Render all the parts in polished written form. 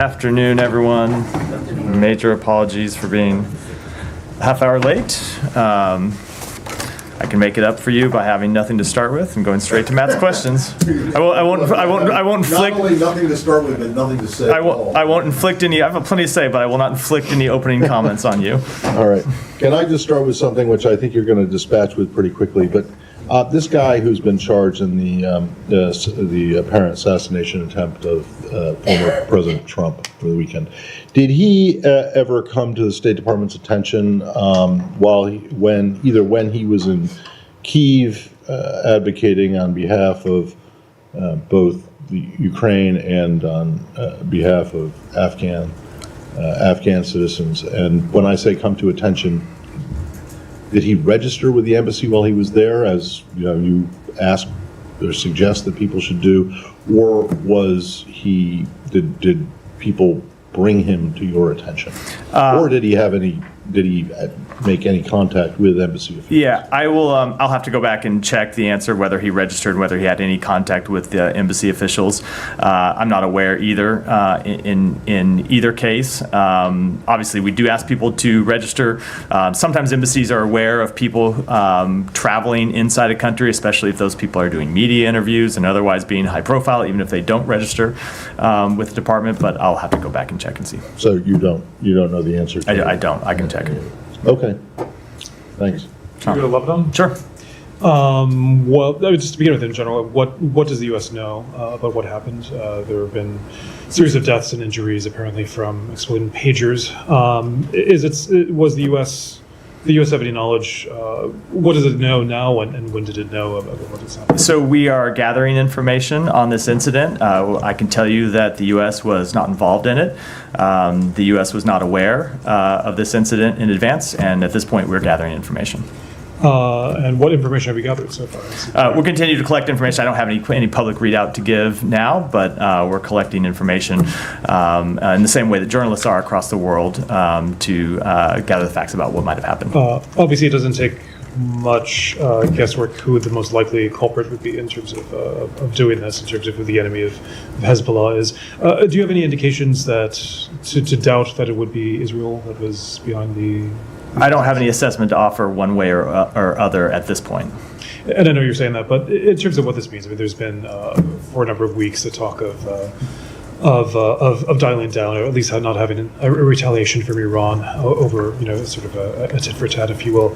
Afternoon, everyone. Major apologies for being a half hour late. I can make it up for you by having nothing to start with and going straight to Matt's questions. I won't inflict. Not only nothing to start with, but nothing to say. I won't inflict any. I have plenty to say, but I will not inflict any opening comments on you. All right. Can I just start with something which I think you're going to dispatch with pretty quickly? But this guy who's been charged in the apparent assassination attempt of former President Trump over the weekend, did he ever come to the State Department's attention when he was in Kyiv advocating on behalf of both the Ukraine and on behalf of Afghan citizens? And when I say come to attention, did he register with the embassy while he was there, as you ask or suggest that people should do, or did people bring him to your attention, or did he make any contact with embassy officials? Yeah, I will. I'll have to go back and check the answer whether he registered, whether he had any contact with the embassy officials. I'm not aware either in either case. Obviously, we do ask people to register. Sometimes embassies are aware of people traveling inside a country, especially if those people are doing media interviews and otherwise being high profile, even if they don't register with the department. But I'll have to go back and check and see. So you don't know the answer to I don't. I can check. Okay. Thanks. Can we go to Lebanon? Sure. Well, just to begin with, in general, what does the U.S. know about what happened? There have been a series of deaths and injuries, apparently from exploding pagers. Was the U.S. have any knowledge? What does it know now, and when did it know about what has happened? So we are gathering information on this incident. I can tell you that the U.S. was not involved in it. The U.S. was not aware of this incident in advance, and at this point, we're gathering information. And what information have you gathered so far? We'll continue to collect information. I don't have any public readout to give now, but we're collecting information in the same way that journalists are across the world to gather the facts about what might have happened. Obviously, it doesn't take much guesswork who the most likely culprit would be in terms of doing this, in terms of who the enemy of Hezbollah is. Do you have any indications that to doubt that it would be Israel that was behind the... I don't have any assessment to offer one way or other at this point. And I know you're saying that, but in terms of what this means, I mean, there's been for a number of weeks the talk of dialing down, or at least not having a retaliation from Iran over, sort of a tit for tat, if you will.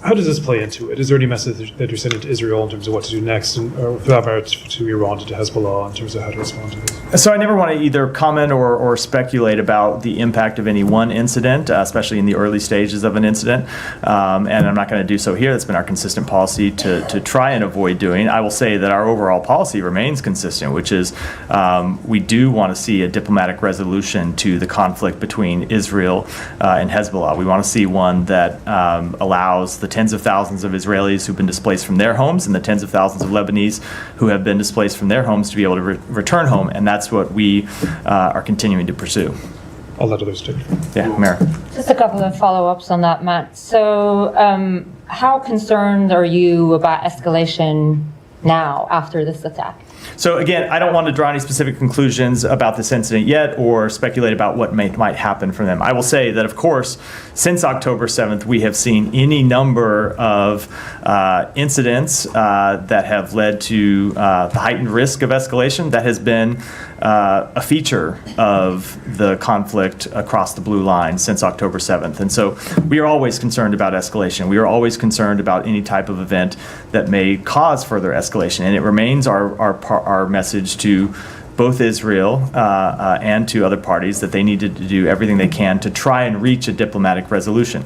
How does this play into it? Is there any message that you're sending to Israel in terms of what to do next, or for that matter to Iran, to Hezbollah, in terms of how to respond to this? So I never want to either comment or speculate about the impact of any one incident, especially in the early stages of an incident, and I'm not going to do so here. That's been our consistent policy to try and avoid doing. I will say that our overall policy remains consistent, which is we do want to see a diplomatic resolution to the conflict between Israel and Hezbollah. We want to see one that allows the tens of thousands of Israelis who've been displaced from their homes and the tens of thousands of Lebanese who have been displaced from their homes to be able to return home, and that's what we are continuing to pursue. I'll let others take it. Yeah, Mara. Just a couple of follow-ups on that, Matt. So how concerned are you about escalation now after this attack? So again, I don't want to draw any specific conclusions about this incident yet or speculate about what might happen from them. I will say that, of course, since October 7th, we have seen any number of incidents that have led to the heightened risk of escalation. That has been a feature of the conflict across the blue line since October 7th. And so we are always concerned about escalation. We are always concerned about any type of event that may cause further escalation. And it remains our message to both Israel and to other parties that they need to do everything they can to try and reach a diplomatic resolution.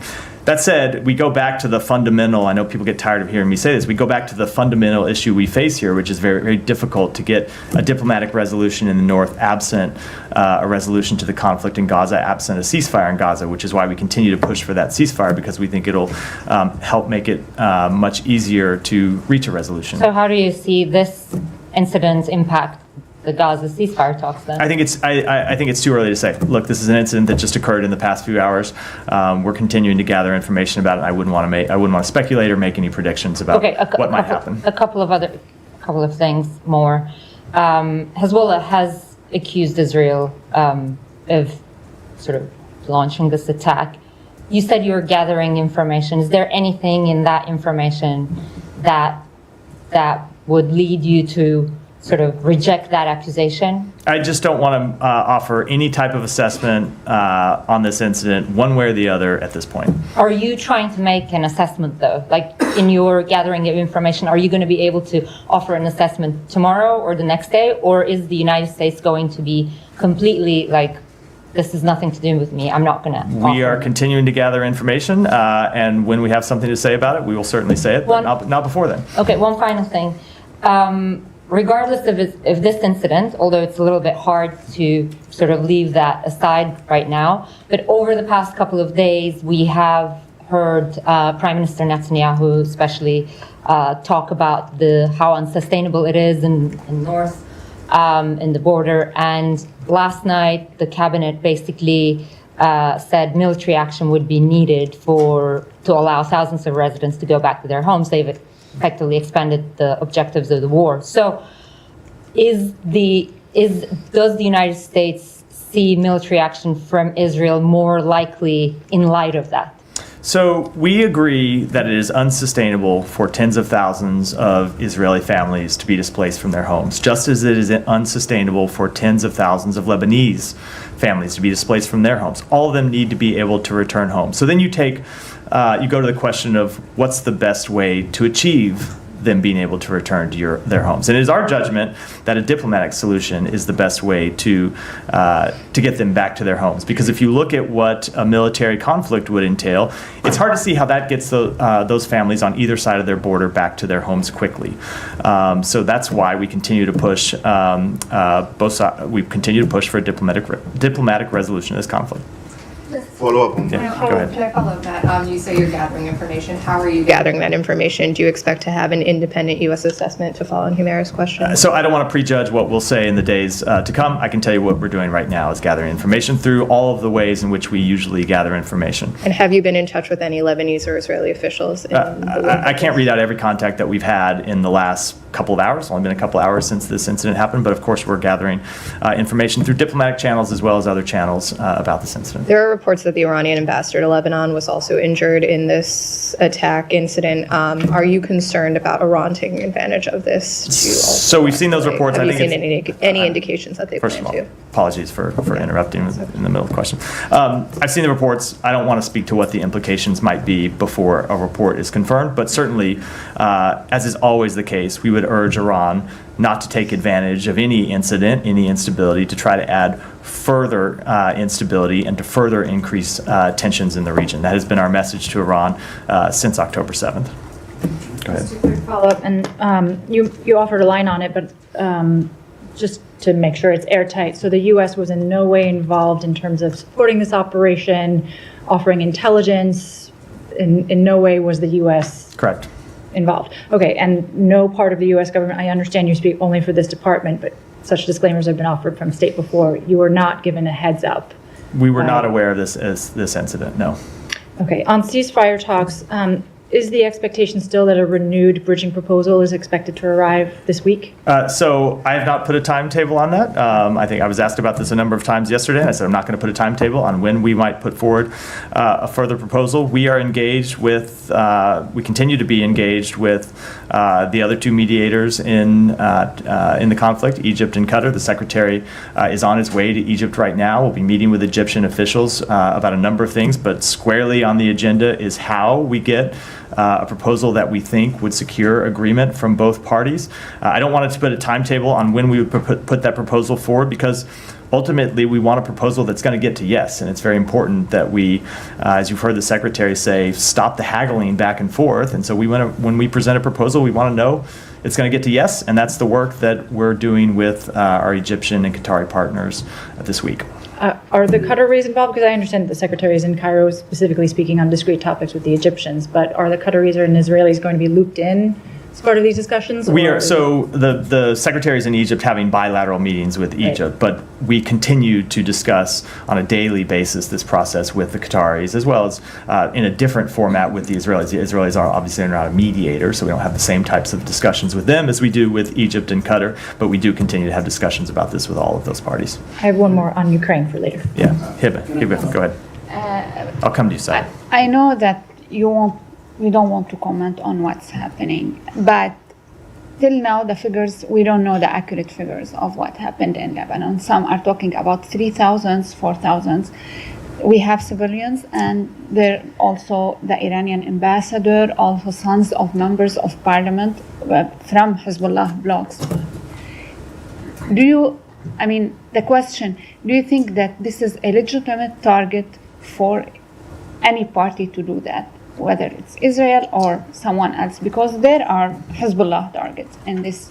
That said, we go back to the fundamental, I know people get tired of hearing me say this, we go back to the fundamental issue we face here, which is very, very difficult to get a diplomatic resolution in the north absent a resolution to the conflict in Gaza, absent a ceasefire in Gaza, which is why we continue to push for that ceasefire, because we think it'll help make it much easier to reach a resolution. So how do you see this incident impact the Gaza ceasefire talks then? I think it's too early to say. Look, this is an incident that just occurred in the past few hours. We're continuing to gather information about it. I wouldn't want to speculate or make any predictions about what might happen. A couple of things more. Hezbollah has accused Israel of sort of launching this attack. You said you were gathering information. Is there anything in that information that would lead you to sort of reject that accusation? I just don't want to offer any type of assessment on this incident one way or the other at this point. Are you trying to make an assessment, though? Like, in your gathering of information, are you going to be able to offer an assessment tomorrow or the next day? Or is the United States going to be completely like, this has nothing to do with me, I'm not going to offer? We are continuing to gather information, and when we have something to say about it, we will certainly say it, but not before then. Okay, one final thing. Regardless of this incident, although it's a little bit hard to sort of leave that aside right now, but over the past couple of days, we have heard Prime Minister Netanyahu especially talk about how unsustainable it is in north, in the border. And last night, the cabinet basically said military action would be needed to allow thousands of residents to go back to their homes. They've effectively expanded the objectives of the war. So does the United States see military action from Israel more likely in light of that? So we agree that it is unsustainable for tens of thousands of Israeli families to be displaced from their homes, just as it is unsustainable for tens of thousands of Lebanese families to be displaced from their homes. All of them need to be able to return home. So then you go to the question of what's the best way to achieve them being able to return to their homes. And it is our judgment that a diplomatic solution is the best way to get them back to their homes. Because if you look at what a military conflict would entail, it's hard to see how that gets those families on either side of their border back to their homes quickly. So that's why we continue to push both sides. We continue to push for a diplomatic resolution of this conflict. Follow up on that. Yeah, go ahead. Can I follow up that? You say you're gathering information. How are you gathering that information? Do you expect to have an independent U.S. assessment to follow on Humera's question? So I don't want to prejudge what we'll say in the days to come. I can tell you what we're doing right now is gathering information through all of the ways in which we usually gather information. And have you been in touch with any Lebanese or Israeli officials? I can't read out every contact that we've had in the last couple of hours. It's only been a couple of hours since this incident happened, but of course we're gathering information through diplomatic channels as well as other channels about this incident. There are reports that the Iranian ambassador to Lebanon was also injured in this attack incident. Are you concerned about Iran taking advantage of this? So we've seen those reports. Have you seen any indications that they First plan of all, to? apologies for interrupting in the middle of the question. I've seen the reports. I don't want to speak to what the implications might be before a report is confirmed, but certainly, as is always the case, we would urge Iran not to take advantage of any incident, any instability, to try to add further instability and to further increase tensions in the region. That has been our message to Iran since October 7th. Go ahead. Just a quick follow-up, and you offered a line on it, but just to make sure it's airtight. So the U.S. was in no way involved in terms of supporting this operation, offering intelligence. In no way was the U.S. Correct. involved. Okay, and no part of the U.S. government, I understand you speak only for this department, but such disclaimers have been offered from state before. You were not given a heads up. We were not aware of this incident, no. Okay, on ceasefire talks, is the expectation still that a renewed bridging proposal is expected to arrive this week? So I have not put a timetable on that. I think I was asked about this a number of times yesterday, and I said I'm not going to put a timetable on when we might put forward a further proposal. We are engaged with, we continue to be engaged with the other two mediators in the conflict, Egypt and Qatar. The secretary is on his way to Egypt right now. We'll be meeting with Egyptian officials about a number of things, but squarely on the agenda is how we get a proposal that we think would secure agreement from both parties. I don't want to put a timetable on when we would put that proposal forward, because ultimately we want a proposal that's going to get to yes, and it's very important that we, as you've heard the secretary say, stop the haggling back and forth. And so when we present a proposal, we want to know it's going to get to yes, and that's the work that we're doing with our Egyptian and Qatari partners this week. Are the Qataris involved? Because I understand that the secretary is in Cairo specifically speaking on discrete topics with the Egyptians, but are the Qataris and Israelis going to be looped in as part of these discussions? We or- are, so the secretaries in Egypt having bilateral meetings with Egypt, but we continue to discuss on a daily basis this process with the Qataris, as well as in a different format with the Israelis. The Israelis are obviously not a mediator, so we don't have the same types of discussions with them as we do with Egypt and Qatar, but we do continue to have discussions about this with all of those parties. I have one more on Ukraine for later. Yeah, Hiba, go ahead. I'll come to you, Sai. I know that you don't want to comment on what's happening, but till now we don't know the accurate figures of what happened in Lebanon. Some are talking about 3,000, 4,000. We have civilians, and there also the Iranian ambassador, also sons of members of parliament from Hezbollah blocs. The question, do you think that this is a legitimate target for any party to do that, whether it's Israel or someone else? Because there are Hezbollah targets in this,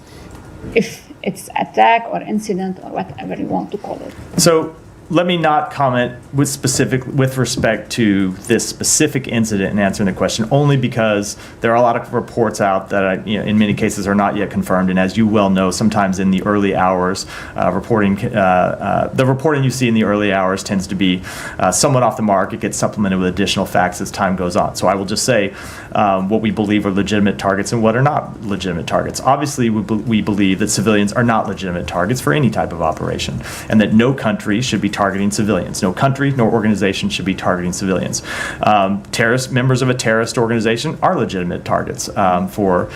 if it's attack or incident or whatever you want to call it. So let me not comment with respect to this specific incident in answering the question, only because there are a lot of reports out that in many cases are not yet confirmed. And as you well know, sometimes in the early hours, the reporting you see in the early hours tends to be somewhat off the mark. It gets supplemented with additional facts as time goes on. So I will just say what we believe are legitimate targets and what are not legitimate targets. Obviously, we believe that civilians are not legitimate targets for any type of operation, and that no country should be targeting civilians. No country, no organization should be targeting civilians. Members of a terrorist organization are legitimate targets for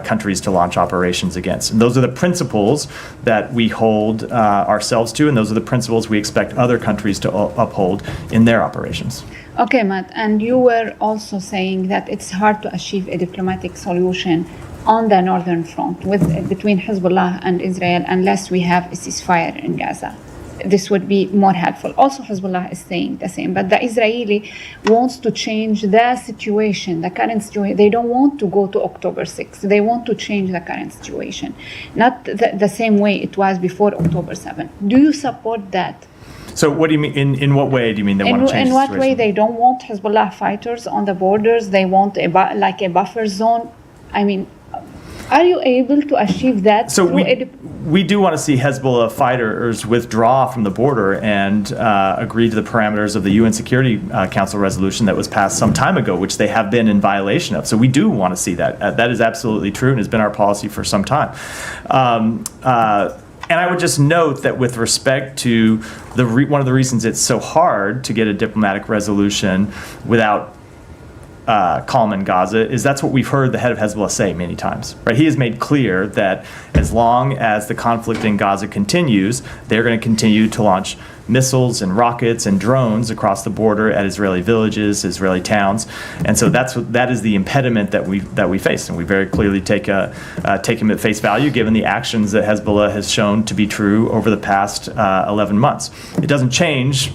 countries to launch operations against. And those are the principles that we hold ourselves to, and those are the principles we expect other countries to uphold in their operations. Okay, Matt, and you were also saying that it's hard to achieve a diplomatic solution on the northern front between Hezbollah and Israel unless we have a ceasefire in Gaza. This would be more helpful. Also, Hezbollah is saying the same, but the Israeli wants to change the situation, the current situation. They don't want to go to October 6th. They want to change the current situation, not the same way it was before October 7th. Do you support that? So what do you mean, in what way do you mean they want to change In the what situation? way? They don't want Hezbollah fighters on the borders. They want a buffer zone. Are you able to achieve that? So we do want to see Hezbollah fighters withdraw from the border and agree to the parameters of the UN Security Council resolution that was passed some time ago, which they have been in violation of. So we do want to see that. That is absolutely true and has been our policy for some time. And I would just note that with respect to one of the reasons it's so hard to get a diplomatic resolution without calm in Gaza is that's what we've heard the head of Hezbollah say many times, right? He has made clear that as long as the conflict in Gaza continues, they're going to continue to launch missiles and rockets and drones across the border at Israeli villages, Israeli towns, and so that is the impediment that we face, and we very clearly take him at face value given the actions that Hezbollah has shown to be true over the past 11 months. It doesn't change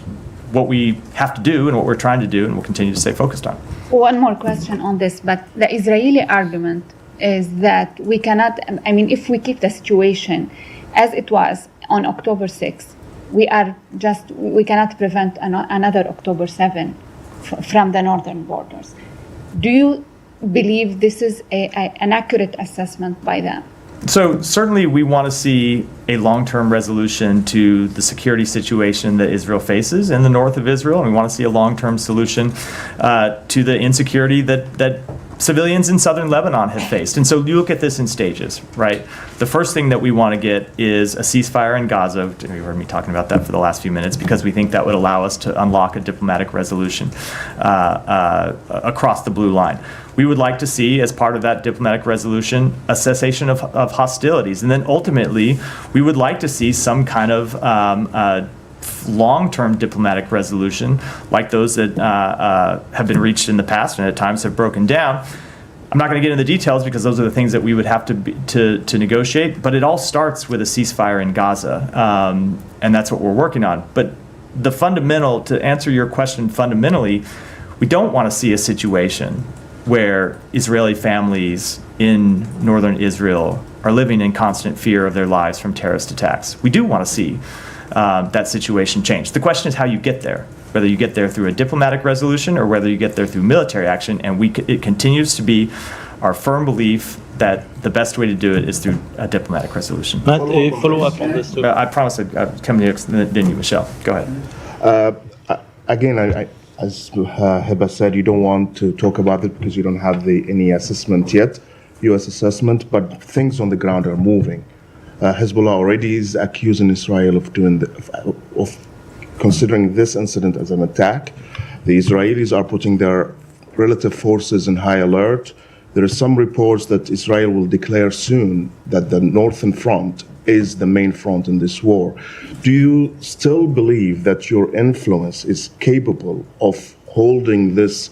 what we have to do and what we're trying to do, and we'll continue to stay focused on. One more question on this, but the Israeli argument is that we cannot, if we keep the situation as it was on October 6th, we cannot prevent another October 7 from the northern borders. Do you believe this is an accurate assessment by them? So certainly we want to see a long-term resolution to the security situation that Israel faces in the north of Israel, and we want to see a long-term solution to the insecurity that civilians in southern Lebanon have faced. And so you look at this in stages, right? The first thing that we want to get is a ceasefire in Gaza. You heard me talking about that for the last few minutes because we think that would allow us to unlock a diplomatic resolution across the blue line. We would like to see, as part of that diplomatic resolution, a cessation of hostilities. And then ultimately, we would like to see some kind of long-term diplomatic resolution like those that have been reached in the past and at times have broken down. I'm not going to get into the details because those are the things that we would have to negotiate, but it all starts with a ceasefire in Gaza, and that's what we're working on. But to answer your question fundamentally, we don't want to see a situation where Israeli families in northern Israel are living in constant fear of their lives from terrorist attacks. We do want to see that situation change. The question is how you get there, whether you get there through a diplomatic resolution or whether you get there through military action, and it continues to be our firm belief that the best way to do it is through a diplomatic resolution. Matt, a follow-up on this. I promise I'd come to you, then you, Michelle. Go ahead. Again, as Heba said, you don't want to talk about it because you don't have any assessment yet, U.S. assessment, but things on the ground are moving. Hezbollah already is accusing Israel of considering this incident as an attack. The Israelis are putting their relative forces in high alert. There are some reports that Israel will declare soon that the Northern Front is the main front in this war. Do you still believe that your influence is capable of holding this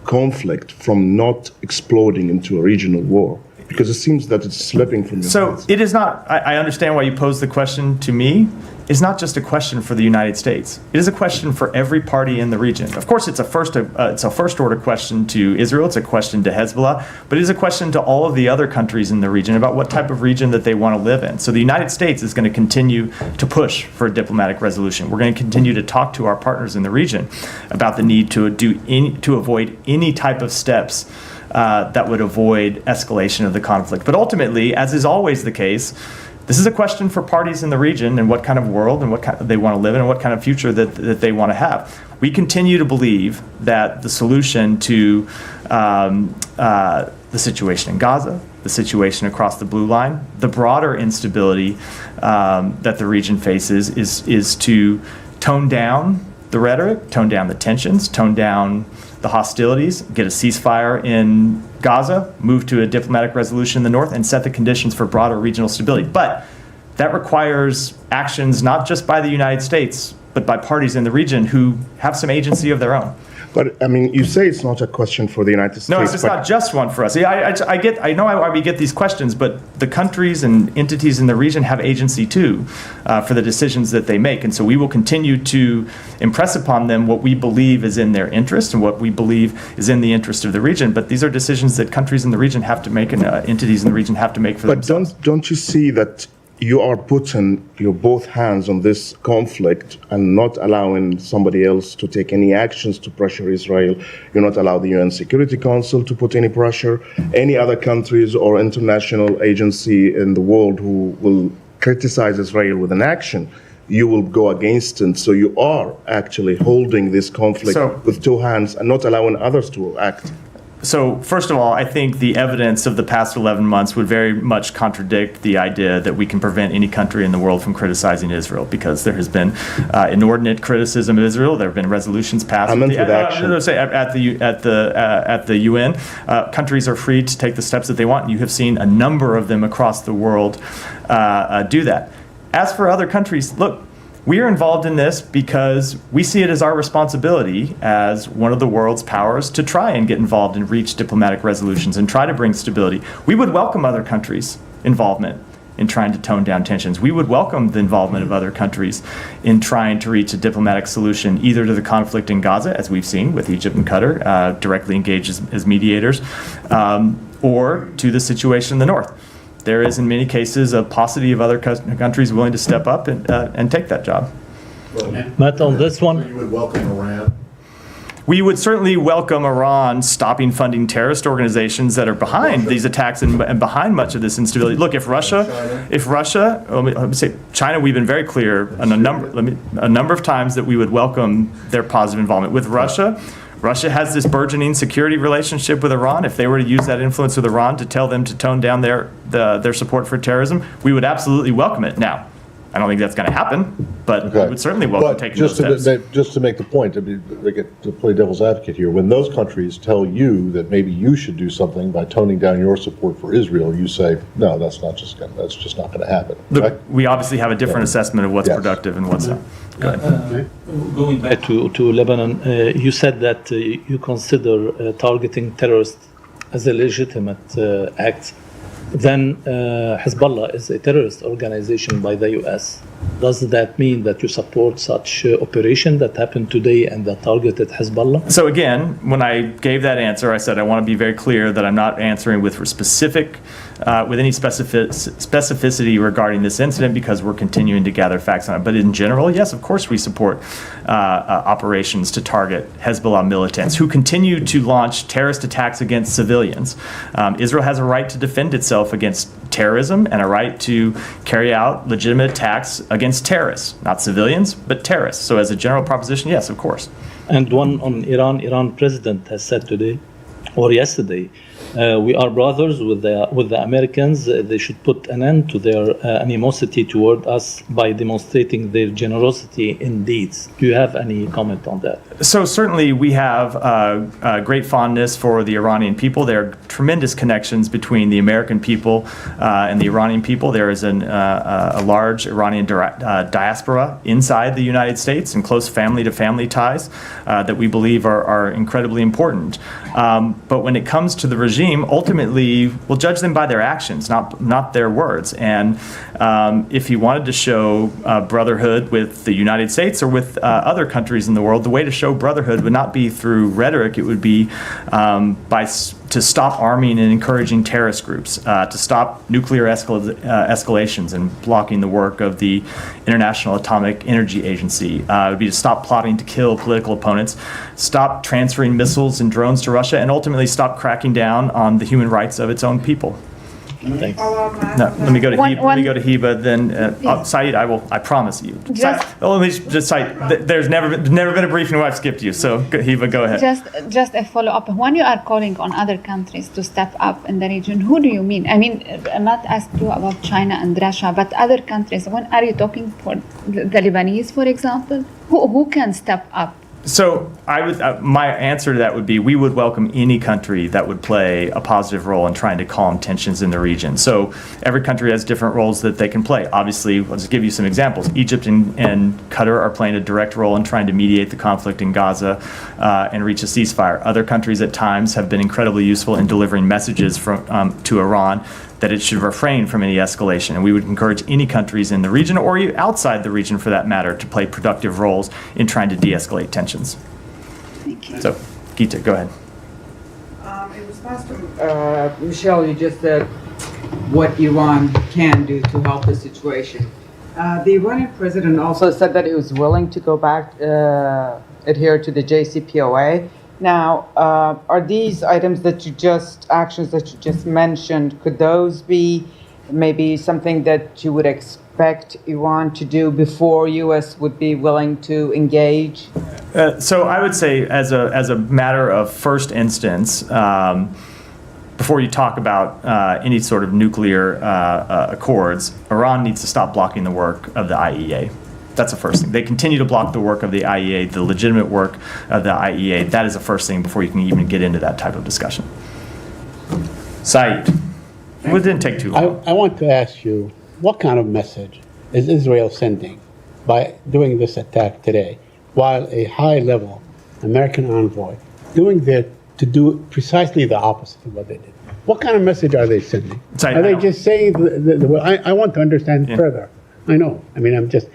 conflict from not exploding into a regional war? Because it seems that it's slipping from your hands. It is not, I understand why you posed the question to me. It's not just a question for the United States. It is a question for every party in the region. Of course, it's a first order question to Israel. It's a question to Hezbollah, but it is a question to all of the other countries in the region about what type of region that they want to live in. So the United States is going to continue to push for a diplomatic resolution. We're going to continue to talk to our partners in the region about the need to avoid any type of steps that would avoid escalation of the conflict. But ultimately, as is always the case, this is a question for parties in the region and what kind of world and what kind they want to live in and what kind of future that they want to have. We continue to believe that the solution to the situation in Gaza, the situation across the blue line, the broader instability that the region faces is to tone down the rhetoric, tone down the tensions, tone down the hostilities, get a ceasefire in Gaza, move to a diplomatic resolution in the north, and set the conditions for broader regional stability. But that requires actions not just by the United States, but by parties in the region who have some agency of their own. But, I mean, you say it's not a question for the United States. No, it's not just one for us. I know why we get these questions, but the countries and entities in the region have agency too for the decisions that they make. And so we will continue to impress upon them what we believe is in their interest and what we believe is in the interest of the region. But these are decisions that countries in the region have to make and entities in the region have to make for themselves. But don't you see that you are putting your both hands on this conflict and not allowing somebody else to take any actions to pressure Israel? You're not allowing the UN Security Council to put any pressure, any other countries or international agency in the world who will criticize Israel with an action. You will go against it. So you are actually holding this conflict with two hands and not allowing others to act. So first of all, I think the evidence of the past 11 months would very much contradict the idea that we can prevent any country in the world from criticizing Israel, because there has been inordinate criticism of Israel. There have been resolutions passed at the UN. Countries are free to take the steps that they want. You have seen a number of them across the world do that. As for other countries, look, we are involved in this because we see it as our responsibility as one of the world's powers to try and get involved and reach diplomatic resolutions and try to bring stability. We would welcome other countries' involvement in trying to tone down tensions. We would welcome the involvement of other countries in trying to reach a diplomatic solution, either to the conflict in Gaza, as we've seen with Egypt and Qatar, directly engaged as mediators, or to the situation in the north. There is, in many cases, a paucity of other countries willing to step up and take that job. Matt, on this one, You would welcome Iran. We would certainly welcome Iran stopping funding terrorist organizations that are behind these attacks and behind much of this instability. Look, if Russia, let me say China, we've been very clear on a number of times that we would welcome their positive involvement. With Russia has this burgeoning security relationship with Iran. If they were to use that influence with Iran to tell them to tone down their support for terrorism, we would absolutely welcome it. Now, I don't think that's going to happen, but we would certainly welcome taking those steps. Just to make the point, I mean, to play devil's advocate here, when those countries tell you that maybe you should do something by toning down your support for Israel, you say, no, that's just not going to happen. Look, right? we obviously have a different assessment of what's productive and what's not. Go ahead. going back to Lebanon, you said that you consider targeting terrorists as a legitimate act. then Hezbollah is a terrorist organization by the U.S. Does that mean that you support such operation that happened today and that targeted Hezbollah? So again, when I gave that answer, I said I want to be very clear that I'm not answering with any specificity regarding this incident because we're continuing to gather facts on it. But in general, yes, of course we support operations to target Hezbollah militants who continue to launch terrorist attacks against civilians. Israel has a right to defend itself against terrorism and a right to carry out legitimate attacks against terrorists, not civilians, but terrorists. So as a general proposition, yes, of course. And one on Iran. Iran president has said today or yesterday, we are brothers with the Americans. They should put an end to their animosity toward us by demonstrating their generosity in deeds. Do you have any comment on that? So certainly we have a great fondness for the Iranian people. There are tremendous connections between the American people and the Iranian people. There is a large Iranian diaspora inside the United States and close family-to-family ties that we believe are incredibly important. But when it comes to the regime, ultimately we'll judge them by their actions, not their words. And if he wanted to show brotherhood with the United States or with other countries in the world, the way to show brotherhood would not be through rhetoric. It would be to stop arming and encouraging terrorist groups, to stop nuclear escalations and blocking the work of the International Atomic Energy Agency. It would be to stop plotting to kill political opponents, stop transferring missiles and drones to Russia, and ultimately stop cracking down on the human rights of its own people. Thanks. No, let me go to Heba. Let me go to Heba. Then Saeed, I promise you. Let me just Saeed. There's never been a briefing where I've skipped you. So Heba, go ahead. Just a follow up. When you are calling on other countries to step up in the region, who do you mean? I mean, I'm not asking you about China and Russia, but other countries. When are you talking for the Lebanese, for example? Who can step up? So my answer to that would be we would welcome any country that would play a positive role in trying to calm tensions in the region. So every country has different roles that they can play. Obviously, I'll just give you some examples. Egypt and Qatar are playing a direct role in trying to mediate the conflict in Gaza and reach a ceasefire. Other countries at times have been incredibly useful in delivering messages to Iran that it should refrain from any escalation. And we would encourage any countries in the region or outside the region for that matter to play productive roles in trying to de-escalate tensions. Thank you. So, Geeta, go ahead. In response to Michelle, you just said what Iran can do to help the situation. The Iranian president also said that he was willing to go back, adhere to the JCPOA. Now, are these items actions that you just mentioned, could those be maybe something that you would expect Iran to do before U.S. would be willing to engage? So I would say as a matter of first instance, before you talk about any sort of nuclear accords, Iran needs to stop blocking the work of the IEA. That's the first thing. They continue to block the work of the IEA, the legitimate work of the IEA. That is the first thing before you can even get into that type of discussion. Saeed, it didn't take too long. I want to ask you, what kind of message is Israel sending by doing this attack today, while a high-level American envoy to do precisely the opposite of what they did? What kind of message are they sending? Are they just saying, I want to understand further. I know. I mean, I'm just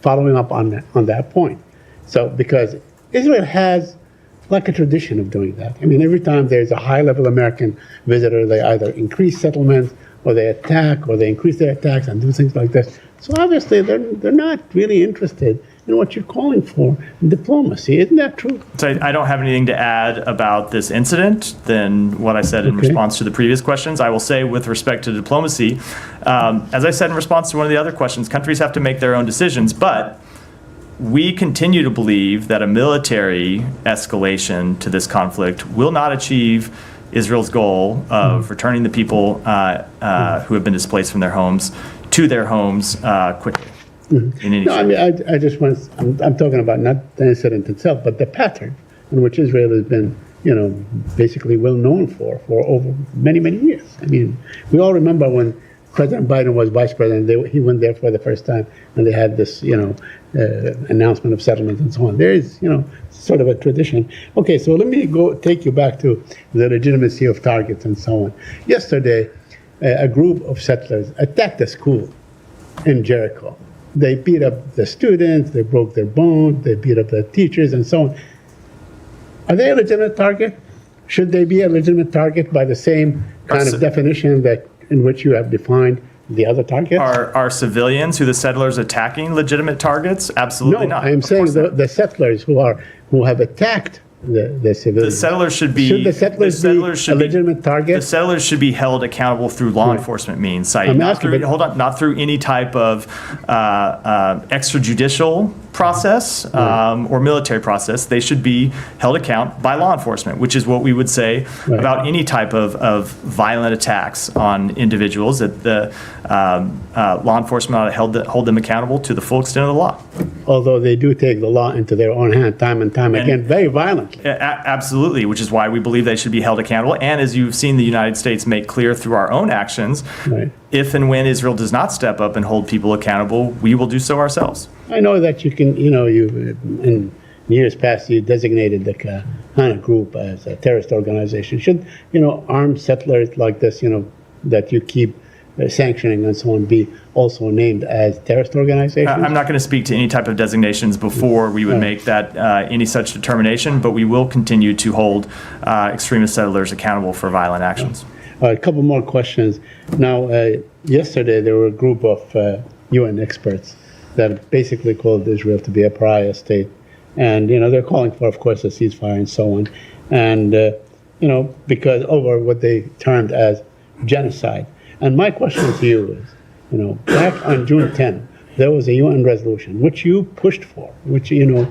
following up on that point. So, because Israel has like a tradition of doing that. I mean, every time there's a high-level American visitor, they either increase settlements, or they attack, or they increase their attacks and do things like this. So obviously, they're not really interested in what you're calling for in diplomacy. Isn't that true? So I don't have anything to add about this incident than what I said in response to the previous questions. I will say with respect to diplomacy, as I said in response to one of the other questions, countries have to make their own decisions, but we continue to believe that a military escalation to this conflict will not achieve Israel's goal of returning the people who have been displaced from their homes to their homes quickly. I mean, I just want. I'm talking about not the incident itself, but the pattern in which Israel has been, basically well known for over many years. I mean, we all remember when President Biden was vice president. He went there for the first time, and they had this, announcement of settlement and so on. There is, sort of a tradition. Okay, so let me take you back to the legitimacy of targets and so on. Yesterday, a group of settlers attacked a school in Jericho. They beat up the students, they broke their bones, they beat up the teachers, and so on. Are they a legitimate target? Should they be a legitimate target by the same kind of definition that in which you have defined the other targets? Are civilians who the settlers attacking legitimate targets? Absolutely No, not. I am Of saying course not. the settlers who have attacked the civilians. The settlers should be. Should the settlers be a legitimate target? The settlers should be held accountable through law enforcement means, Saeed. I'm Not asking, through, but- hold on, not through any type of extrajudicial process or military process. They should be held account by law enforcement, which is what we would say about any type of violent attacks on individuals. That the law enforcement ought to hold them accountable to the full extent of the law. Although they do take the law into their own hand time and time again, very violently. Absolutely, which is why we believe they should be held accountable. And as you've seen the United States make clear through our own actions, if and when Israel does not step up and hold people accountable, we will do so ourselves. I know that you can, you in years past, you designated the Kahana group as a terrorist organization. Should, armed settlers like this, that you keep sanctioning and so on, be also named as terrorist organizations? I'm not going to speak to any type of designations before we would make that any such determination, but we will continue to hold extremist settlers accountable for violent actions. A couple more questions. Now, yesterday there were a group of UN experts that basically called Israel to be a pariah state. And, they're calling for, of course, a ceasefire and so on. And, because over what they termed as genocide. And my question to you is, back on June 10, there was a UN resolution which you pushed for, which, you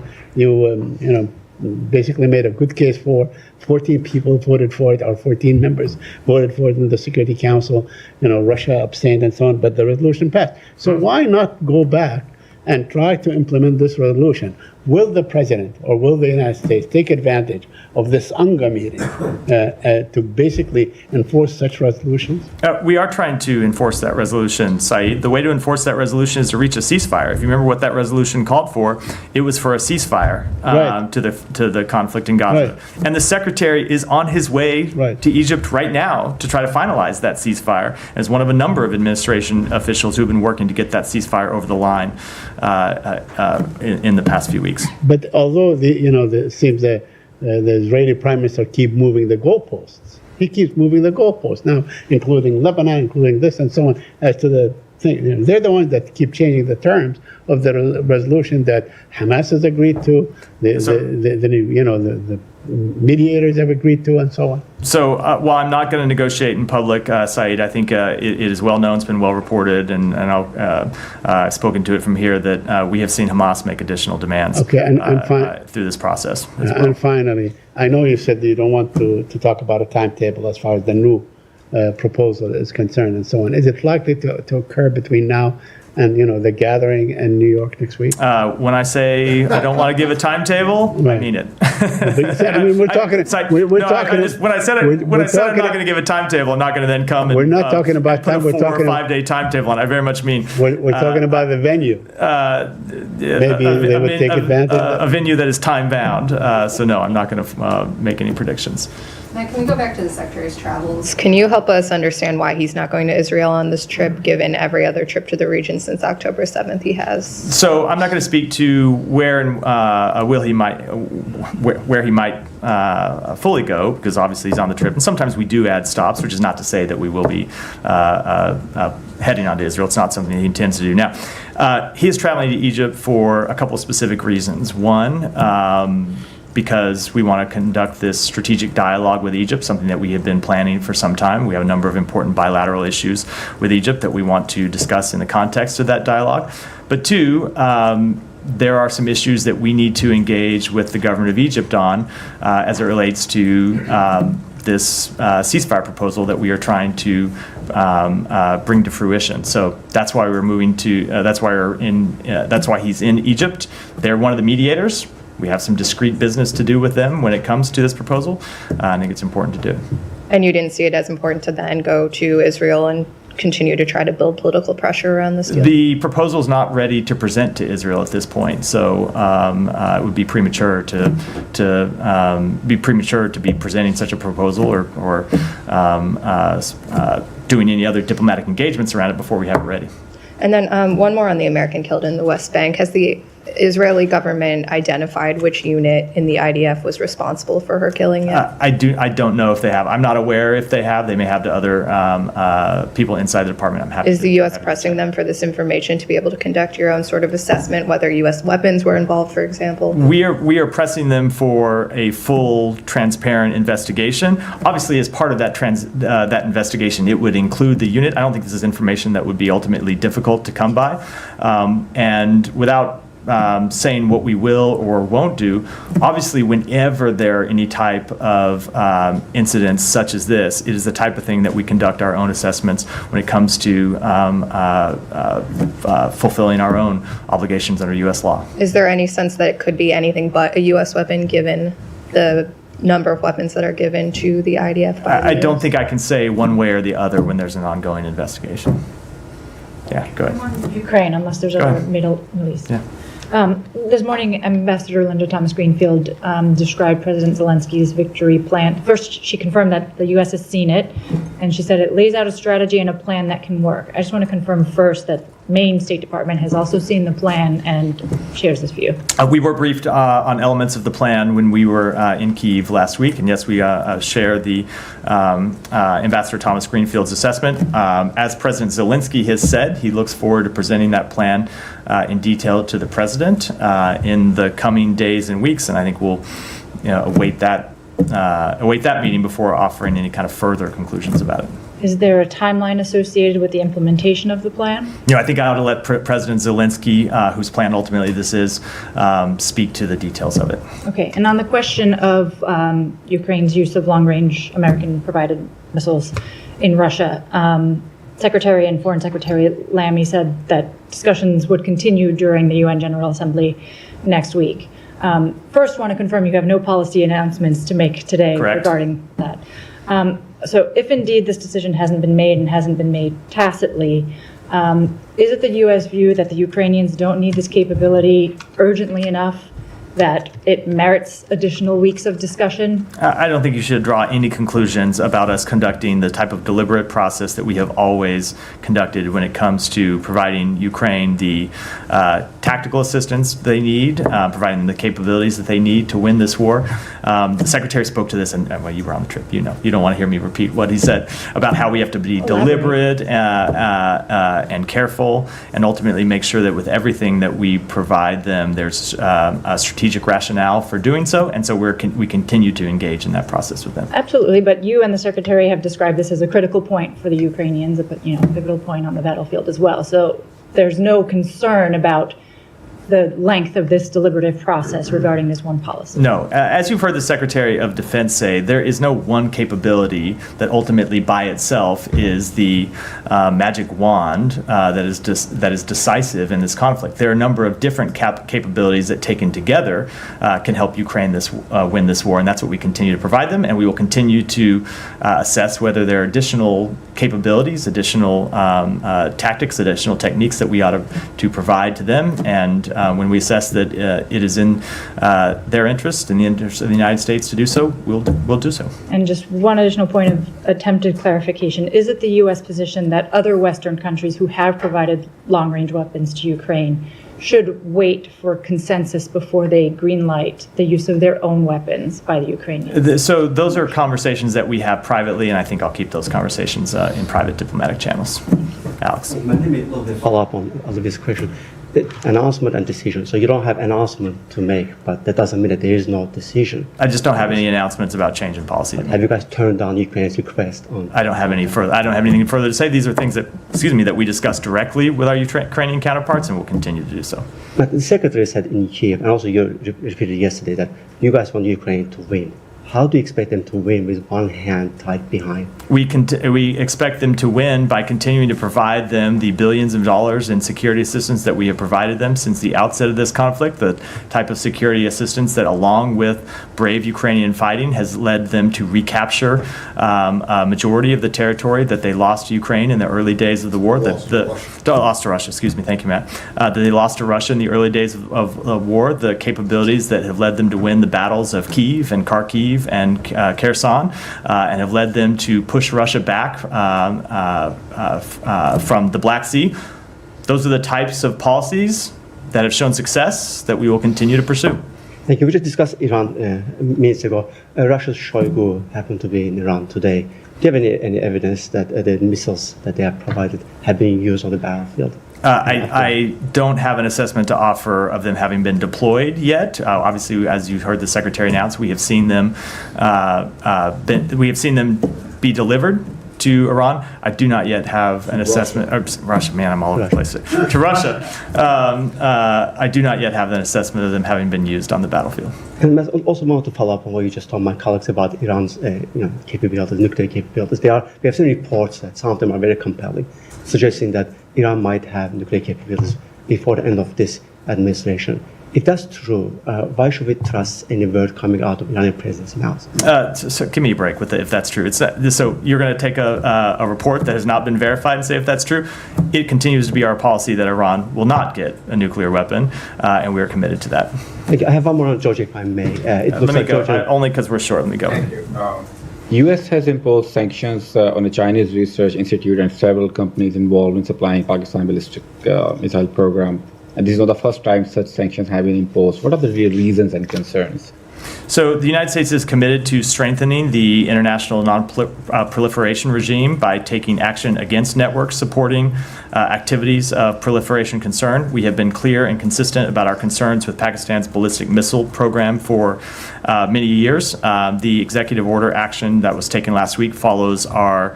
basically made a good case for. 14 people voted for it, or 14 members voted for it in the Security Council. Russia abstained and so on, but the resolution passed. So why not go back and try to implement this resolution? Will the president or will the United States take advantage of this UNGA meeting to basically enforce such resolutions? We are trying to enforce that resolution, Saeed. The way to enforce that resolution is to reach a ceasefire. If you remember what that resolution called for, it was for a ceasefire to the conflict in Gaza. Right. And the secretary is on his way to Egypt right now to try to finalize that ceasefire as one of a number of administration officials who have been working to get that ceasefire over the line in the past few weeks. But although it seems that the Israeli Prime Minister keep moving the goalposts, he keeps moving the goalposts now, including Lebanon, including this and so on. As to the thing, they're the ones that keep changing the terms of the resolution that Hamas has agreed to, the mediators have agreed to, and so on. So while I'm not going to negotiate in public, Saeed, I think it is well known, it's been well reported, and I've spoken to it from here that we have seen Hamas make additional demands through this process. And finally, I know you said that you don't want to talk about a timetable as far as the new proposal is concerned and so on. Is it likely to occur between now and the gathering in New York next week? When I say I don't want to give a timetable, I mean it. We're talking. When I said I'm not going to give a timetable, I'm not going to then come and we're not talking about put time. a We're 4 talking or 5 day timetable, and I very much mean we're talking about the venue. Maybe they would take advantage. A venue that is time bound. So no, I'm not going to make any predictions. Now, can we go back to the Secretary's travels? Can you help us understand why he's not going to Israel on this trip, given every other trip to the region since October 7th he has? So I'm not going to speak to where he might fully go, because obviously he's on the trip. And sometimes we do add stops, which is not to say that we will be heading on to Israel. It's not something he intends to do. Now, he is traveling to Egypt for a couple of specific reasons. One, because we want to conduct this strategic dialogue with Egypt, something that we have been planning for some time. We have a number of important bilateral issues with Egypt that we want to discuss in the context of that dialogue. But two, there are some issues that we need to engage with the government of Egypt on as it relates to this ceasefire proposal that we are trying to bring to fruition. So that's why we're moving to. That's why he's in Egypt. They're one of the mediators. We have some discrete business to do with them when it comes to this proposal. I think it's important to do. And you didn't see it as important to then go to Israel and continue to try to build political pressure around this deal? The proposal is not ready to present to Israel at this point, so it would be premature to be presenting such a proposal or doing any other diplomatic engagements around it before we have it ready. And then one more on the American killed in the West Bank. Has the Israeli government identified which unit in the IDF was responsible for her killing yet? I don't know if they have. I'm not aware if they have. They may have to other people inside the department. I'm happy. Is the U.S. pressing them for this information to be able to conduct your own sort of assessment, whether U.S. weapons were involved, for example? We are pressing them for a full, transparent investigation. Obviously, as part of that that investigation, it would include the unit. I don't think this is information that would be ultimately difficult to come by, and without saying what we will or won't do. Obviously, whenever there are any type of incidents such as this, it is the type of thing that we conduct our own assessments when it comes to fulfilling our own obligations under U.S. law. Is there any sense that it could be anything but a U.S. weapon given the number of weapons that are given to the IDF? I don't think I can say one way or the other when there's an ongoing investigation. Yeah, go ahead. Ukraine, unless there's other Middle East. Yeah. This morning, Ambassador Linda Thomas-Greenfield described President Zelinskys' victory plan. First, she confirmed that the U.S. has seen it, and she said it lays out a strategy and a plan that can work. I just want to confirm first that Maine State Department has also seen the plan and shares this view. We were briefed on elements of the plan when we were in Kyiv last week, and yes, we share the Ambassador Thomas Greenfield's assessment. As President Zelensky has said, he looks forward to presenting that plan in detail to the president in the coming days and weeks, and I think we'll await that meeting before offering any kind of further conclusions about it. Is there a timeline associated with the implementation of the plan? I think I ought to let President Zelensky, whose plan ultimately this is, speak to the details of it. Okay, and on the question of Ukraine's use of long-range American-provided missiles in Russia, Secretary and Foreign Secretary Lamy said that discussions would continue during the UN General Assembly next week. First, want to confirm you have no policy announcements to make today regarding that. So if indeed this decision hasn't been made and hasn't been made tacitly, is it the U.S. view that the Ukrainians don't need this capability urgently enough that it merits additional weeks of discussion? I don't think you should draw any conclusions about us conducting the type of deliberate process that we have always conducted when it comes to providing Ukraine the tactical assistance they need, providing them the capabilities that they need to win this war. The Secretary spoke to this, and well, you were on the trip, you don't want to hear me repeat what he said about how we have to be deliberate and careful and ultimately make sure that with everything that we provide them, there's a strategic rationale for doing so, and so we continue to engage in that process with them. Absolutely, but you and the Secretary have described this as a critical point for the Ukrainians, a pivotal point on the battlefield as well. So there's no concern about the length of this deliberative process regarding this one policy. No. As you've heard the Secretary of Defense say, there is no one capability that ultimately by itself is the magic wand that is decisive in this conflict. There are a number of different capabilities that taken together can help Ukraine win this war, and that's what we continue to provide them, and we will continue to assess whether there are additional capabilities, additional tactics, additional techniques that we ought to provide to them, and when we assess that it is in their interest, in the interest of the United States to do so, we'll do so. And just one additional point of attempted clarification. Is it the U.S. position that other Western countries who have provided long-range weapons to Ukraine should wait for consensus before they greenlight the use of their own weapons by the Ukrainians? So those are conversations that we have privately, and I think I'll keep those conversations in private diplomatic channels. Alex. Let me follow up on this question. The announcement and decision. So you don't have announcement to make, but that doesn't mean that there is no decision. I just don't have any announcements about change in policy. Have you guys turned down Ukraine's request on? I don't have any further. I don't have anything further to say. These are things that we discussed directly with our Ukrainian counterparts, and we'll continue to do so. But the Secretary said in Kyiv, and also you repeated yesterday, that you guys want Ukraine to win. how do you expect them to win with one hand tied behind? We expect them to win by continuing to provide them the billions of dollars in security assistance that we have provided them since the outset of this conflict, the type of security assistance that, along with brave Ukrainian fighting, has led them to recapture a majority of the territory that they lost to Ukraine in the early days of the war. Lost to Russia, excuse me, thank you, Matt. That they lost to Russia in the early days of war, the capabilities that have led them to win the battles of Kyiv and Kharkiv and Kherson, and have led them to push Russia back from the Black Sea. Those are the types of policies that have shown success that we will continue to pursue. Thank you. We just discussed Iran minutes ago. Russia's Shoigu happened to be in Iran today. Do you have any evidence that the missiles that they have provided have been used on the battlefield? I don't have an assessment to offer of them having been deployed yet. Obviously, as you heard the Secretary announce, we have seen them be delivered to Iran. I do not yet have an assessment. Russia, man, I'm all over the place. To Russia, I do not yet have an assessment of them having been used on the battlefield. And I also want to follow up on what you just told my colleagues about Iran's capabilities, nuclear capabilities. We have seen reports that some of them are very compelling, suggesting that Iran might have nuclear capabilities before the end of this administration. If that's true, why should we trust any word coming out of Iranian president's mouth? So give me a break with it if that's true. So you're going to take a report that has not been verified and say if that's true? It continues to be our policy that Iran will not get a nuclear weapon, and we are committed to that. I have one more on Georgia, if I may. Let me go, only because we're short. Let me go. Thank you. U.S. has imposed sanctions on the Chinese Research Institute and several companies involved in supplying Pakistan ballistic missile program. And this is not the first time such sanctions have been imposed. What are the real reasons and concerns? So the United States is committed to strengthening the international non-proliferation regime by taking action against networks supporting activities of proliferation concern. We have been clear and consistent about our concerns with Pakistan's ballistic missile program for many years. The executive order action that was taken last week follows our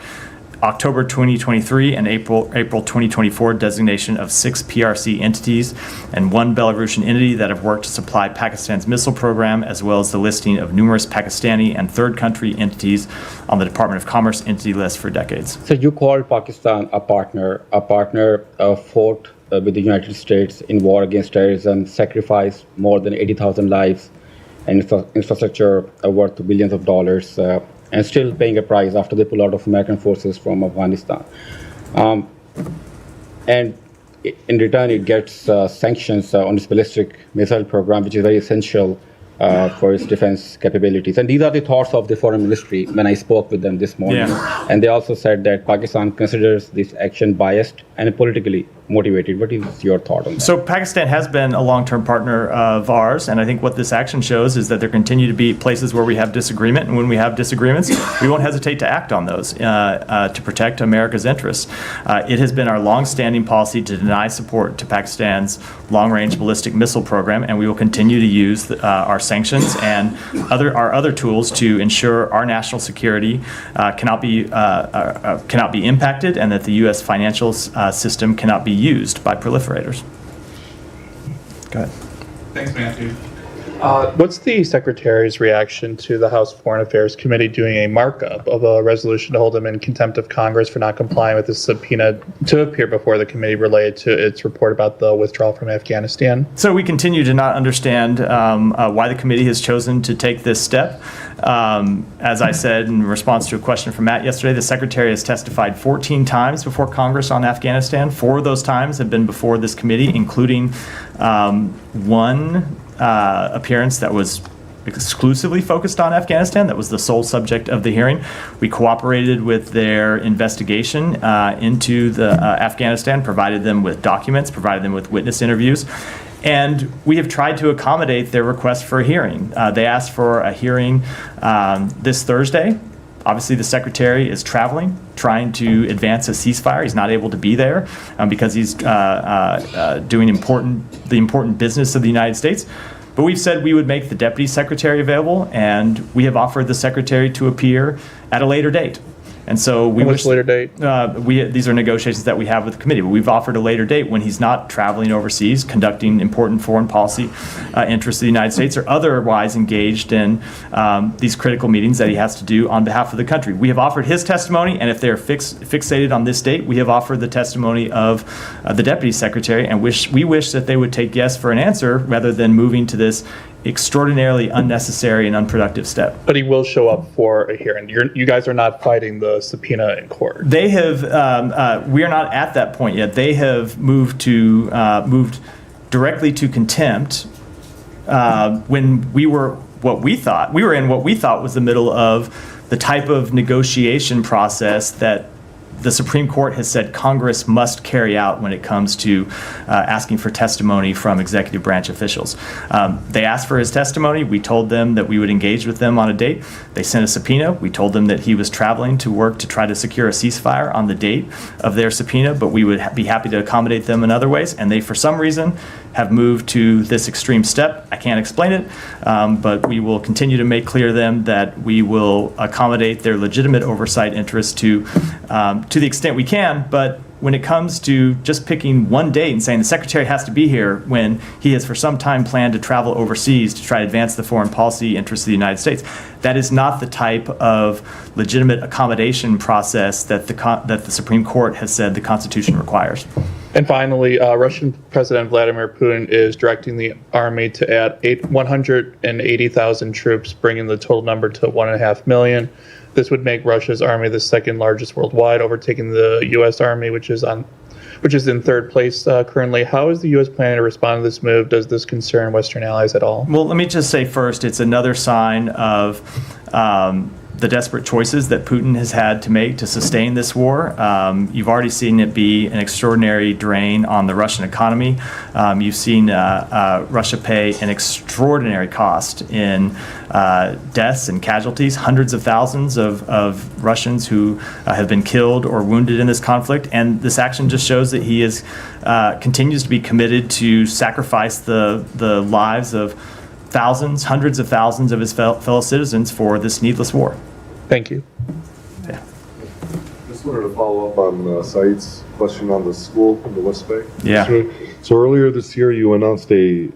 October 2023 and April 2024 designation of 6 PRC entities and 1 Belarusian entity that have worked to supply Pakistan's missile program, as well as the listing of numerous Pakistani and third country entities on the Department of Commerce entity list for decades. So you called Pakistan a partner fought with the United States in war against terrorism, sacrificed more than 80,000 lives and infrastructure worth billions of dollars, and still paying a price after they pull out of American forces from Afghanistan. And in return, it gets sanctions on its ballistic missile program, which is very essential for its defense capabilities. And these are the thoughts of the foreign ministry when I spoke with them this morning. Yeah. And they also said that Pakistan considers this action biased and politically motivated. What is your thought on that? So Pakistan has been a long-term partner of ours, and I think what this action shows is that there continue to be places where we have disagreement, and when we have disagreements, we won't hesitate to act on those to protect America's interests. It has been our long-standing policy to deny support to Pakistan's long-range ballistic missile program, and we will continue to use our sanctions and our other tools to ensure our national security cannot be impacted, and that the U.S. financial system cannot be used by proliferators. Go ahead. Thanks, Matthew. What's the Secretary's reaction to the House Foreign Affairs Committee doing a markup of a resolution to hold him in contempt of Congress for not complying with the subpoena to appear before the committee related to its report about the withdrawal from Afghanistan? So we continue to not understand why the committee has chosen to take this step. As I said in response to a question from Matt yesterday, the Secretary has testified 14 times before Congress on Afghanistan. 4 of those times have been before this committee, including one appearance that was exclusively focused on Afghanistan. That was the sole subject of the hearing. We cooperated with their investigation into Afghanistan, provided them with documents, provided them with witness interviews, and we have tried to accommodate their request for a hearing. They asked for a hearing this Thursday. Obviously, the Secretary is traveling, trying to advance a ceasefire. He's not able to be there because he's doing the important business of the United States. But we've said we would make the Deputy Secretary available, and we have offered the Secretary to appear at a later date. And so we What's wish the later date? these are negotiations that we have with the committee, but we've offered a later date when he's not traveling overseas, conducting important foreign policy interests of the United States, or otherwise engaged in these critical meetings that he has to do on behalf of the country. We have offered his testimony, and if they're fixated on this date, we have offered the testimony of the Deputy Secretary, and we wish that they would take yes for an answer rather than moving to this extraordinarily unnecessary and unproductive step. But he will show up for a hearing. You guys are not fighting the subpoena in court. They have. We are not at that point yet. They have moved directly to contempt when we were in what we thought was the middle of the type of negotiation process that the Supreme Court has said Congress must carry out when it comes to asking for testimony from executive branch officials. They asked for his testimony. We told them that we would engage with them on a date. They sent a subpoena. We told them that he was traveling to work to try to secure a ceasefire on the date of their subpoena, but we would be happy to accommodate them in other ways. And they, for some reason, have moved to this extreme step. I can't explain it, but we will continue to make clear to them that we will accommodate their legitimate oversight interests to the extent we can. But when it comes to just picking one date and saying the Secretary has to be here when he has for some time planned to travel overseas to try to advance the foreign policy interests of the United States, that is not the type of legitimate accommodation process that the Supreme Court has said the Constitution requires. And finally, Russian President Vladimir Putin is directing the army to add 180,000 troops, bringing the total number to 1.5 million. This would make Russia's army the second largest worldwide, overtaking the U.S. Army, which is in third place currently. How is the U.S. planning to respond to this move? Does this concern Western allies at all? Well, let me just say first, it's another sign of the desperate choices that Putin has had to make to sustain this war. You've already seen it be an extraordinary drain on the Russian economy. You've seen Russia pay an extraordinary cost in deaths and casualties, hundreds of thousands of Russians who have been killed or wounded in this conflict. And this action just shows that he continues to be committed to sacrifice the lives of hundreds of thousands of his fellow citizens for this needless war. Thank you. Yeah. Just wanted to follow up on Saeed's question on the school in the West Bank. Yeah. So earlier this year, you announced a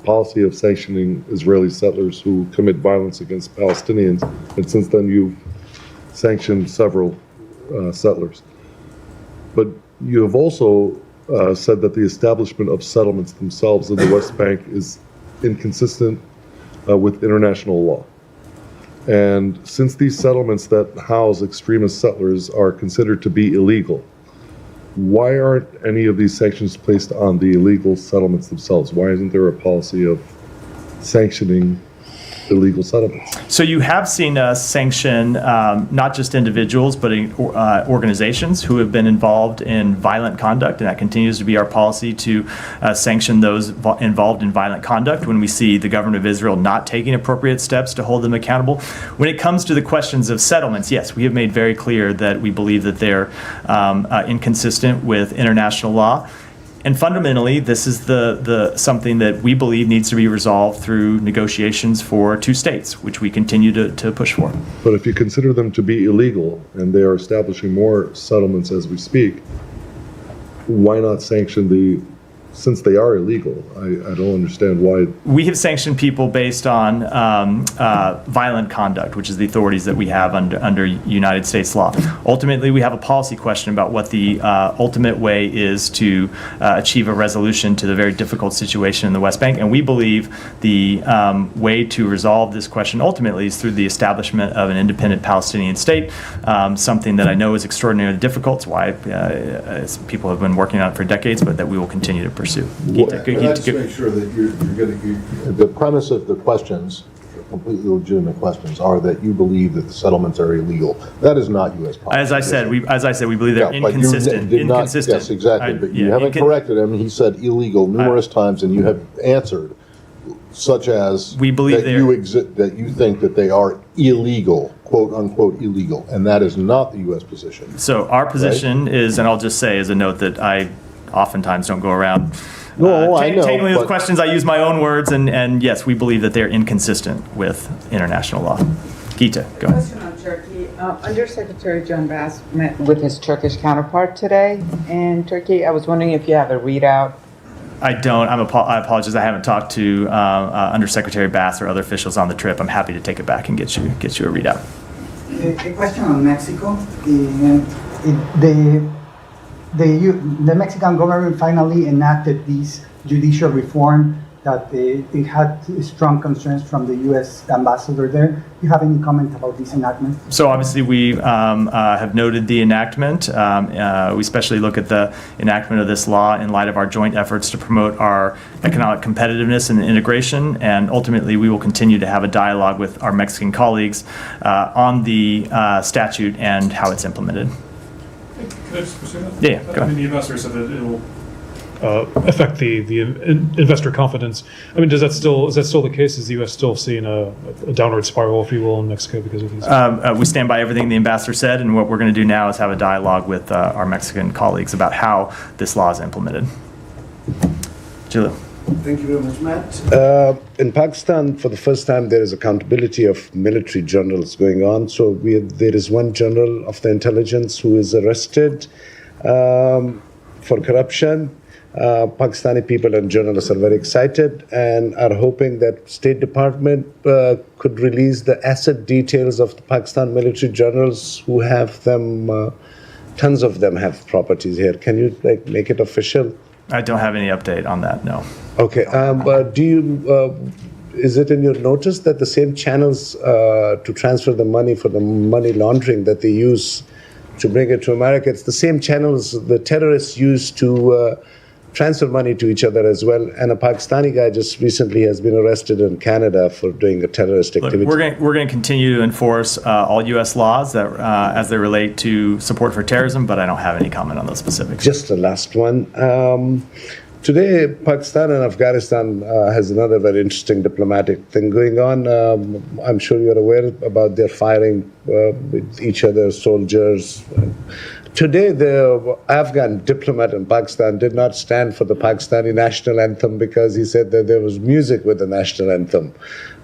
policy of sanctioning Israeli settlers who commit violence against Palestinians, and since then you've sanctioned several settlers. But you have also said that the establishment of settlements themselves in the West Bank is inconsistent with international law. And since these settlements that house extremist settlers are considered to be illegal, why aren't any of these sanctions placed on the illegal settlements themselves? Why isn't there a policy of sanctioning illegal settlements? So you have seen us sanction not just individuals, but organizations who have been involved in violent conduct, and that continues to be our policy to sanction those involved in violent conduct when we see the government of Israel not taking appropriate steps to hold them accountable. When it comes to the questions of settlements, yes, we have made very clear that we believe that they're inconsistent with international law. And fundamentally, this is the something that we believe needs to be resolved through negotiations for two states, which we continue to push for. But if you consider them to be illegal and they are establishing more settlements as we speak, why not sanction since they are illegal? I don't understand why. We have sanctioned people based on violent conduct, which is the authorities that we have under United States law. Ultimately, we have a policy question about what the ultimate way is to achieve a resolution to the very difficult situation in the West Bank. And we believe the way to resolve this question ultimately is through the establishment of an independent Palestinian state, something that I know is extraordinarily difficult. It's why people have been working on it for decades, but that we will continue to pursue. Let's make sure that you're getting the premise of the questions, completely legitimate questions, are that you believe that the settlements are illegal. That is not U.S. policy. As I said, we believe they're inconsistent. Inconsistent. Yes, exactly. But you haven't corrected him. He said illegal numerous times, and you have answered, such as we believe that you think that they are illegal, quote unquote illegal, and that is not the U.S. position. So our position is, and I'll just say as a note that I oftentimes don't go around tangling with questions. I use my own words, and yes, we believe that they're inconsistent with international law. Gita, go ahead. Question on Turkey. Undersecretary John Bass met with his Turkish counterpart today in Turkey. I was wondering if you have a readout. I don't. I apologize. I haven't talked to Undersecretary Bass or other officials on the trip. I'm happy to take it back and get you a readout. A question on Mexico. The Mexican government finally enacted this judicial reform that it had strong concerns from the U.S. ambassador there. Do you have any comment about this enactment? So obviously we have noted the enactment. We especially look at the enactment of this law in light of our joint efforts to promote our economic competitiveness and integration, and ultimately we will continue to have a dialogue with our Mexican colleagues on the statute and how it's implemented. Can I just pursue that? Yeah, go ahead. The investor said that it will affect the investor confidence. I mean, is that still the case? Is the U.S. still seeing a downward spiral, if you will, in Mexico because of these? We stand by everything the ambassador said, and what we're going to do now is have a dialogue with our Mexican colleagues about how this law is implemented. Julia. Thank you very much, Matt. In Pakistan, for the first time, there is accountability of military generals going on. So there is one general of the intelligence who is arrested for corruption. Pakistani people and journalists are very excited and are hoping that State Department could release the asset details of the Pakistan military generals who have them. Tons of them have properties here. Can you make it official? I don't have any update on that. No. Okay. But is it in your notice that the same channels to transfer the money for the money laundering that they use to bring it to America, it's the same channels the terrorists use to transfer money to each other as well. And a Pakistani guy just recently has been arrested in Canada for doing a terrorist activity. Look, we're going to continue to enforce all U.S. laws that as they relate to support for terrorism, but I don't have any comment on those specifics. Just the last one. Today, Pakistan and Afghanistan has another very interesting diplomatic thing going on. I'm sure you're aware about their firing with each other's soldiers. Today, the Afghan diplomat in Pakistan did not stand for the Pakistani national anthem because he said that there was music with the national anthem.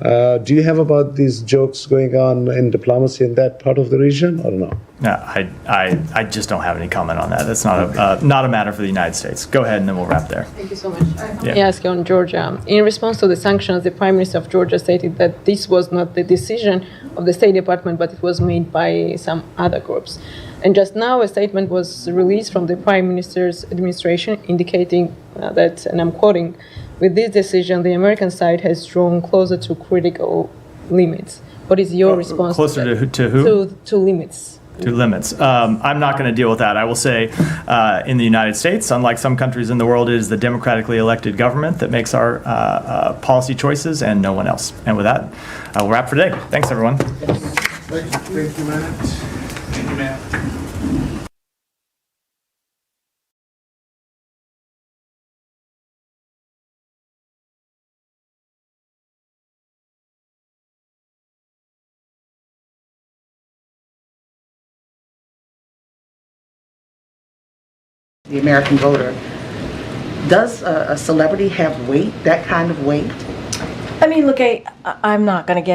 Do you have about these jokes going on in diplomacy in that part of the region or no? No, I just don't have any comment on that. That's not a matter for the United States. Go ahead and then we'll wrap there. Thank you so much. Let me ask you on Georgia. In response to the sanctions, the Prime Minister of Georgia stated that this was not the decision of the State Department, but it was made by some other groups. And just now a statement was released from the Prime Minister's administration indicating that, and I'm quoting, "With this decision, the American side has drawn closer to critical limits." What is your response? Closer to who? To limits. To limits. I'm not going to deal with that. I will say in the United States, unlike some countries in the world, it is the democratically elected government that makes our policy choices and no one else. And with that, we'll wrap for today. Thanks, everyone. Thank you, Matt. Thank you, Matt. The American voter. Does a celebrity have weight, that kind of weight? I mean, look, I'm not going to get